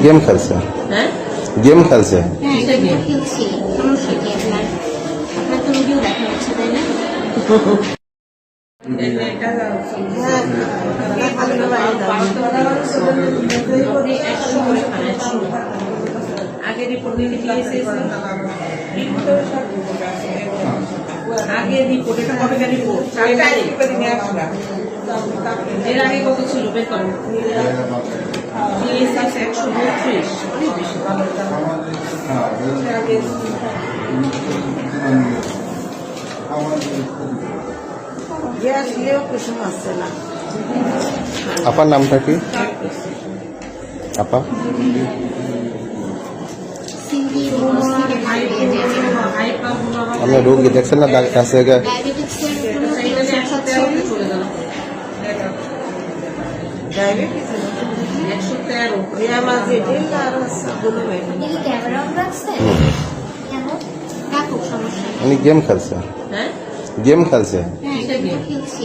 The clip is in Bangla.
গেম খেলছে। হ্যাঁ গেম খেলছে। হ্যাঁ এটা গেম খেলছি। সমস্যা কি আপনার? আপনার তো ভিডিও দেখা হচ্ছে তাই না? আগে রিপোর্টে আগে রিপোর্ট এটা কবে রিপোর্ট এর আগে কত ছিল বের করেন 132 অনেক বেশি ভালো আপার নামটা কি? আপা সিঙ্গি আপনি রোগী দেখছেন না কাছে ডায়াবেটিক্সের কোনো সমস্যা ছিল? আপনি কি ক্যামেরা অন রাখছেন? কেন? রাখুক, সমস্যা নেই। উনি গেম খেলছে। হ্যাঁ গেম খেলছে। হ্যাঁ এটা গেম খেলছি।